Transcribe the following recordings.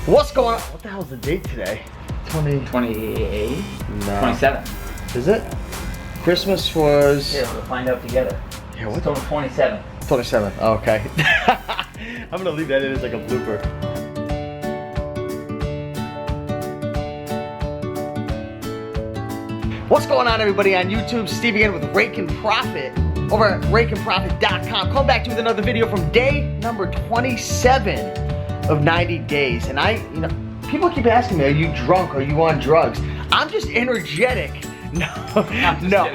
What's going on? What the hell's the date today? 28? No. 27. Is it? Christmas was... Yeah, we'll find out together. Yeah, what? It's total 27. 27. Oh, okay. I'm gonna leave that in as like a blooper. What's going on, everybody on YouTube? Steve again with Raiken Profit over at RaikenProfit.com. Come back to you with another video from day number 27 of 90 days. And people keep asking me, are you drunk? Are you on drugs? I'm just energetic. No,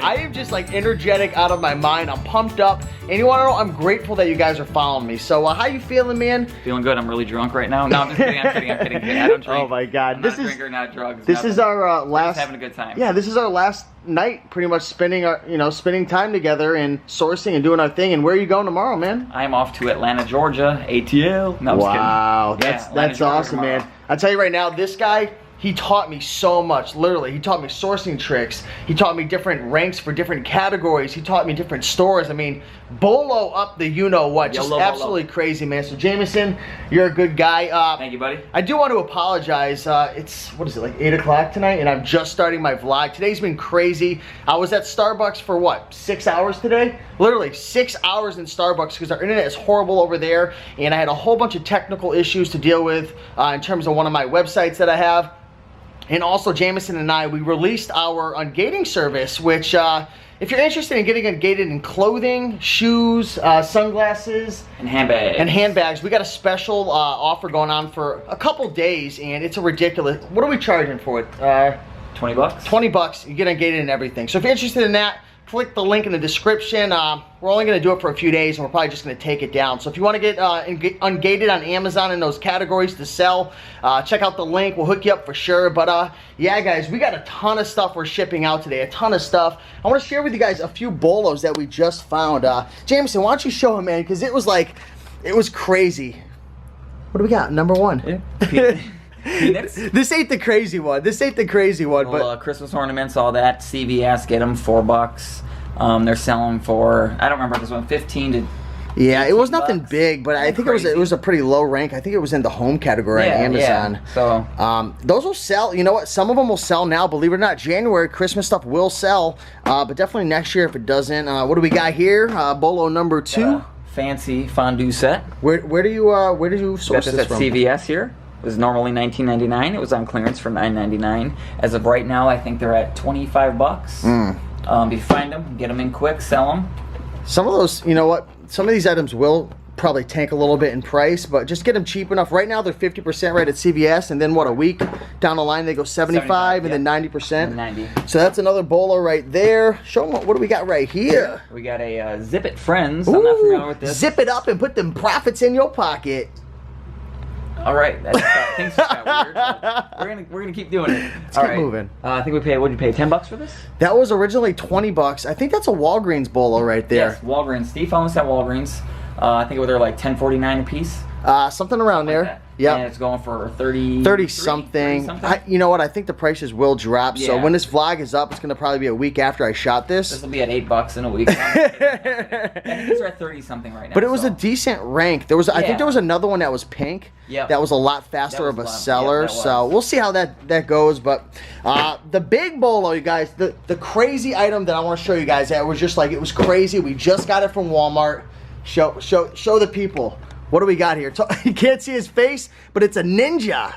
I am just like energetic out of my mind. I'm pumped up. And you want to know, I'm grateful that you guys are following me. So how you feeling, man? Feeling good. I'm really drunk right now. No, I'm just kidding. I'm kidding. I don't drink. Oh my God. I'm not a drinker, not drugs. This is our last. Just having a good time. Yeah, this is our last night, pretty much spending time together and sourcing and doing our thing. And where are you going tomorrow, man? I'm off to Atlanta, Georgia, ATL. No, I'm just kidding. Wow, Yeah, that's awesome, man. I'll tell you right now, this guy, he taught me so much, literally. He taught me sourcing tricks. He taught me different ranks for different categories. He taught me different stores. I mean, Bolo up the you-know-what. Just absolutely crazy, man. So, Jameson, you're a good guy. Thank you, buddy. I do want to apologize. It's, what is it, like 8 o'clock tonight? And I'm just starting my vlog. Today's been crazy. I was at Starbucks for, what, 6 hours today? Literally 6 hours in Starbucks because our internet is horrible over there. And I had a whole bunch of technical issues to deal with in terms of one of my websites that I have. And also, Jameson and I, we released our ungating service, which if you're interested in getting ungated in clothing, shoes, sunglasses, and handbags. We got a special offer going on for a couple days, and it's a ridiculous. What are we charging for it? 20 bucks? 20 bucks. You get ungated and everything. So if you're interested in that, click the link in the description. We're only going to do it for a few days, and we're probably just going to take it down. So if you want to get ungated on Amazon in those categories to sell, check out the link. We'll hook you up for sure. But yeah, guys, we got a ton of stuff we're shipping out today. A ton of stuff. I want to share with you guys a few Bolos that we just found. Jameson, why don't you show him, man? Because it was crazy. What do we got? Number one. Yeah. This ain't the crazy one. This ain't the crazy one. Well, Christmas ornaments, all that. CVS, get them $4. They're selling for, I don't remember this one, 15 to. Yeah, it was nothing big, but I think it was a pretty low rank. I think it was in the home category on Amazon. Yeah. So those will sell. You know what? Some of them will sell now. Believe it or not, January Christmas stuff will sell, but definitely next year if it doesn't. What do we got here? Bolo number 2. Fancy fondue set. Where do you source this from? CVS here. It was normally $19.99. It was on clearance for $9.99. As of right now, I think they're at 25 bucks. If you find them, get them in quick, sell them. Some of those, you know what? Some of these items will probably tank a little bit in price, but just get them cheap enough. Right now, they're 50% right at CVS, and then what, a week down the line, they go 75 and then 90%. 90. So that's another Bolo right there. Show them what do we got right here. We got a Zip It Friends. I'm not familiar with this. Zip it up and put them profits in your pocket. All right, things just got weird. We're gonna keep doing it. Let's keep moving. I think we paid. What did you pay? $10 for this? That was originally 20 bucks. I think that's a Walgreens Bolo right there. Yes, Walgreens. Steve found this at Walgreens. I think they're like $10.49 a piece. Something around there. Yeah. And it's going for 30 something. You know what? I think the prices will drop. Yeah. So when this vlog is up, it's going to probably be a week after I shot this. This will be at $8 in a week. I think these are at 30 something right now. But it was a decent rank. There was, I think there was another one that was pink. Yep. That was a lot faster of a seller. So we'll see how that goes. But the big Bolo, you guys, the crazy item that I want to show you guys, that was just like, it was crazy. We just got it from Walmart. Show the people. What do we got here? You can't see his face, but it's a Ninja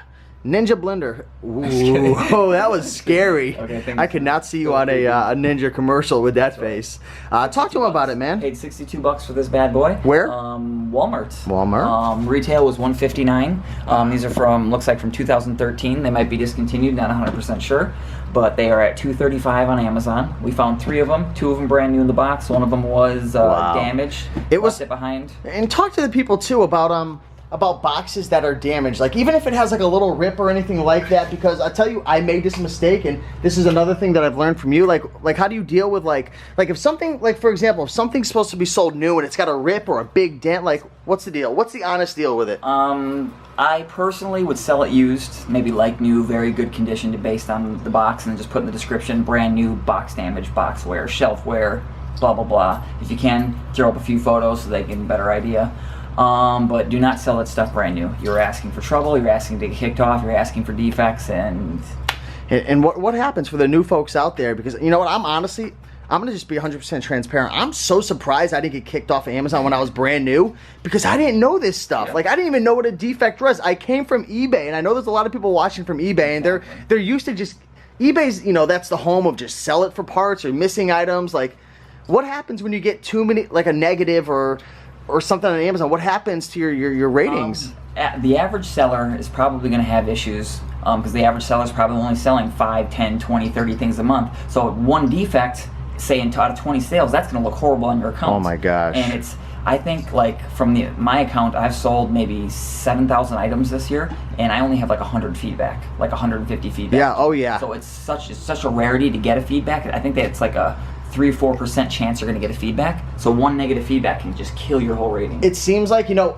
blender. Ooh, oh, that was scary. Okay, I could not see you on a Ninja commercial with that face. Talk to him about it, man. Paid $62 for this bad boy. Where? Walmart. Walmart. Retail was $159. These are from, looks like from 2013. They might be discontinued, not 100% sure, but they are at $235 on Amazon. We found 3 of them. 2 of them brand new in the box. One of them was damaged. It was behind. And talk to the people too about boxes that are damaged, like even if it has like a little rip or anything like that, because I tell you, I made this mistake, and this is another thing that I've learned from you. Like how do you deal with like if something, like for example, if something's supposed to be sold new and it's got a rip or a big dent, like what's the deal? What's the honest deal with it? I personally would sell it used, maybe like new, very good condition based on the box, and then just put in the description, brand new, box damage, box wear, shelf wear, blah blah blah. If you can, throw up a few photos so they get a better idea. But do not sell that stuff brand new. You're asking for trouble. You're asking to get kicked off. You're asking for defects, and what happens for the new folks out there? Because you know what, I'm gonna just be 100% transparent. I'm so surprised I didn't get kicked off of Amazon when I was brand new, because I didn't know this stuff. Like, I didn't even know what a defect was. I came from eBay, and I know there's a lot of people watching from eBay, and they're used to just eBay's, you know, that's the home of just sell it for parts or missing items. Like, what happens when you get too many, like a negative or something on Amazon? What happens to your ratings? The average seller is probably going to have issues because the average seller is probably only selling 5, 10, 20, 30 things a month. So one defect, say out of 20 sales, that's going to look horrible on your account. Oh my gosh. And I think like from my account, I've sold maybe 7,000 items this year, and I only have like 100 feedback, like 150 feedback. Yeah, oh yeah. So it's such a rarity to get a feedback. I think that it's like a 3-4% chance you're going to get a feedback. So one negative feedback can just kill your whole rating. It seems like, you know,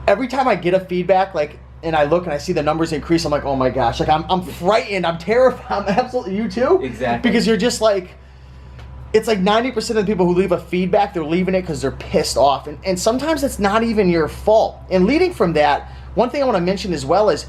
every time I get a feedback, like, and I look and I see the numbers increase, I'm like, oh my gosh, like I'm frightened, I'm terrified. I'm absolutely, you too? Exactly. Because you're just like, it's like 90% of the people who leave a feedback, they're leaving it because they're pissed off. And sometimes it's not even your fault. And leading from that, one thing I want to mention as well is,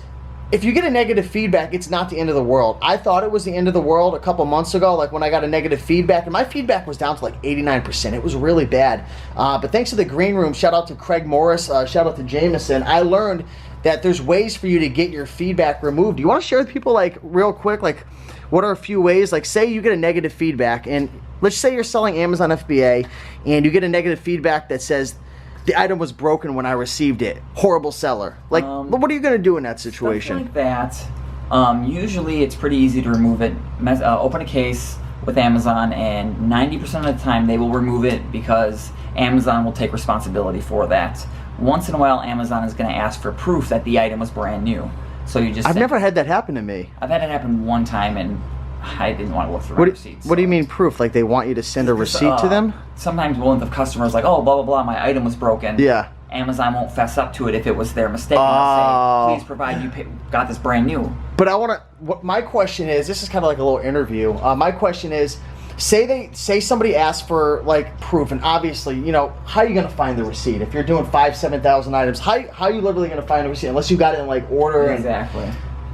if you get a negative feedback, it's not the end of the world. I thought it was the end of the world a couple months ago, like when I got a negative feedback, and my feedback was down to like 89%. It was really bad. But thanks to the Green Room, shout out to Craig Morris, shout out to Jameson, I learned that there's ways for you to get your feedback removed. Do you want to share with people, like, real quick, like, what are a few ways? Like, say you get a negative feedback, and let's say you're selling Amazon FBA, and you get a negative feedback that says, the item was broken when I received it. Horrible seller. Like, what are you going to do in that situation? Stuff like that. Usually it's pretty easy to remove it. Open a case with Amazon, and 90% of the time they will remove it because Amazon will take responsibility for that. Once in a while, Amazon is going to ask for proof that the item was brand new. So you just... I've never had that happen to me. I've had it happen one time, and I didn't want to look through my receipts. What do you mean proof? Like they want you to send a receipt to them? Sometimes one of the customers like, oh, blah, blah, blah, my item was broken. Yeah. Amazon won't fess up to it if it was their mistake. They'll say, please provide got this brand new. But I want to, my question is, this is kind of like a little interview. My question is, say somebody asks for like proof, and obviously, you know, how are you going to find the receipt? If you're doing 7,000 items, how are you literally going to find the receipt unless you got it in like order? Exactly.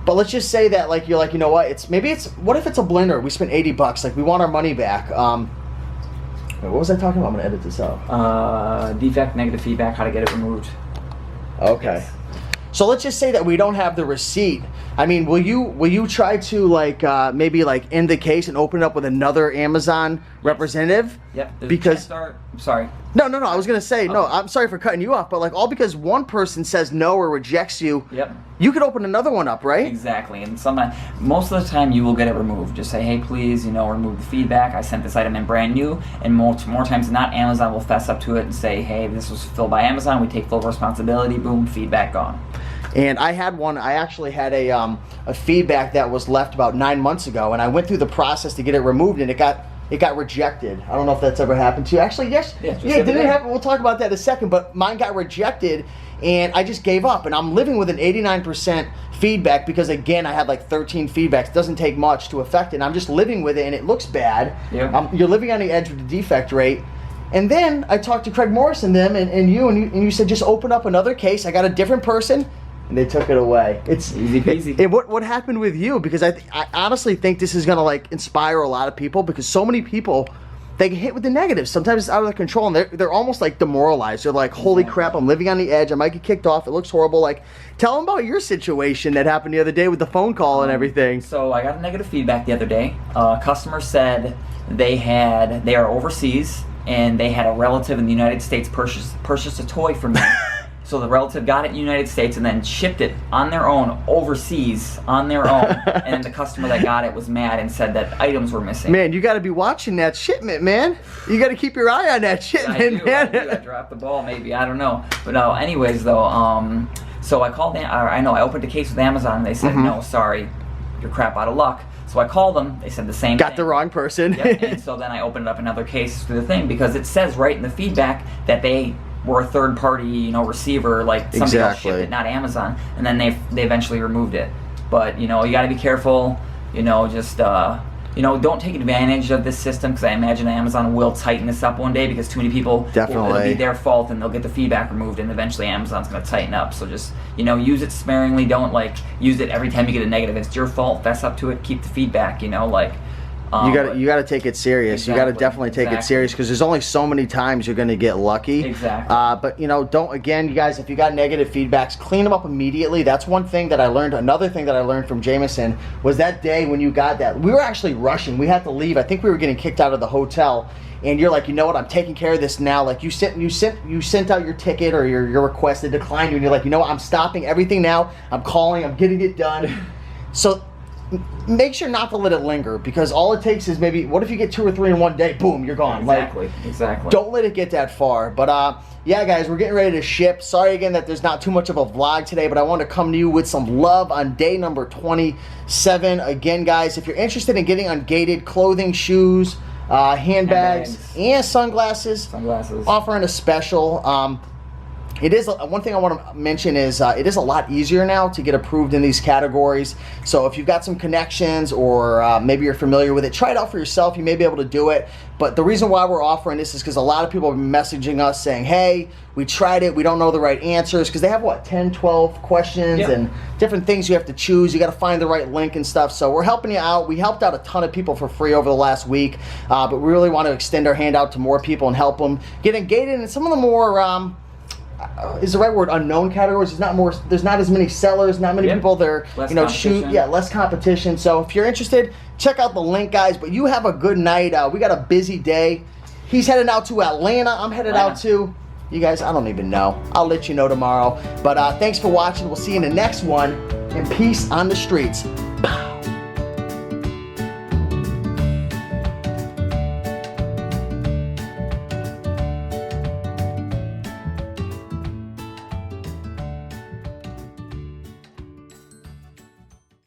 But let's just say that, like, you're like, you know what, what if it's a blender? We spent $80, like, we want our money back. Wait, what was I talking about? I'm gonna edit this out. Defect, negative feedback, how to get it removed. Okay. Yes. So let's just say that we don't have the receipt. I mean, will you try to like maybe like end the case and open it up with another Amazon representative? Yep. Because I'm sorry. No. I was gonna say no. I'm sorry for cutting you off, but like all because one person says no or rejects you. Yep. You could open another one up, right? Exactly. And most of the time you will get it removed. Just say, hey, please, you know, remove the feedback. I sent this item in brand new. And more times than not, Amazon will fess up to it and say, hey, this was filled by Amazon. We take full responsibility. Boom, feedback gone. And I had one. I actually had a feedback that was left about 9 months ago, and I went through the process to get it removed, and it got rejected. I don't know if that's ever happened to you. Actually, yes. Yeah, didn't it happen? We'll talk about that in a second. But mine got rejected, and I just gave up. And I'm living with an 89% feedback because, again, I had like 13 feedbacks. It doesn't take much to affect it. And I'm just living with it, and it looks bad. Yeah. You're living on the edge with the defect rate. And then I talked to Craig Morris and them, and you said just open up another case. I got a different person. And they took it away. It's easy peasy. And what happened with you? Because I honestly think this is gonna like inspire a lot of people, because so many people, they get hit with the negatives. Sometimes it's out of their control, and they're almost like demoralized. They're like, holy crap, I'm living on the edge. I might get kicked off. It looks horrible. Like, tell them about your situation that happened the other day with the phone call and everything. So I got a negative feedback the other day. A customer said they are overseas, and they had a relative in the United States purchased a toy for me. So the relative got it in the United States and then shipped it on their own overseas on their own. And then the customer that got it was mad and said that items were missing. Man, you got to be watching that shipment, man. You got to keep your eye on that shipment, man. I dropped the ball, maybe. I don't know. But no, anyways, though, so I called, I opened a case with Amazon, and they said, no, sorry, you're crap out of luck. So I called them. They said the same thing. Got the wrong person. Yep. And so then I opened up another case through the thing, because it says right in the feedback that they were a third-party, receiver, like somebody else shipped it, not Amazon, and then they eventually removed it. But you got to be careful. Just you know, don't take advantage of this system, because I imagine Amazon will tighten this up one day because too many people, Definitely. it'll be their fault and they'll get the feedback removed, and eventually Amazon's going to tighten up. So just, you know, use it sparingly. Don't like use it every time you get a negative. It's your fault. Fess up to it. Keep the feedback. You know, like. You gotta take it serious. Exactly, You gotta definitely take it serious, because there's only so many times you're gonna get lucky. Exactly. But you know, don't, again, you guys, if you got negative feedbacks, clean them up immediately. That's one thing that I learned. Another thing that I learned from Jameson was that day when you got that, we were actually rushing. We had to leave. I think we were getting kicked out of the hotel. And you're like, you know what? I'm taking care of this now. Like you sent out your ticket or your request. They declined you, and you're like, you know what? I'm stopping everything now. I'm calling. I'm getting it done. So. Make sure not to let it linger, because all it takes is maybe, what if you get 2 or 3 in one day? Boom, you're gone. Exactly. Don't let it get that far. But yeah, guys, we're getting ready to ship. Sorry again that there's not too much of a vlog today, but I want to come to you with some love on day number 27. Again, guys, if you're interested in getting ungated clothing, shoes, handbags, and sunglasses, offering a special. It is one thing I want to mention is it is a lot easier now to get approved in these categories. So if you've got some connections, or maybe you're familiar with it, try it out for yourself. You may be able to do it. But the reason why we're offering this is because a lot of people have been messaging us saying, hey, we tried it, we don't know the right answers, because they have what, 10, 12 questions and different things you have to choose. You got to find the right link and stuff. So we're helping you out. We helped out a ton of people for free over the last week, but we really want to extend our hand out to more people and help them get engaged in some of the more is the right word, unknown categories. There's not as many sellers, not many people there, less you know, less competition. So if you're interested, check out the link, guys. But you have a good night. We got a busy day. He's heading out to Atlanta. I'm headed out to, you guys, I don't even know. I'll let you know tomorrow. But thanks for watching. We'll see you in the next one. And peace on the streets. Bow.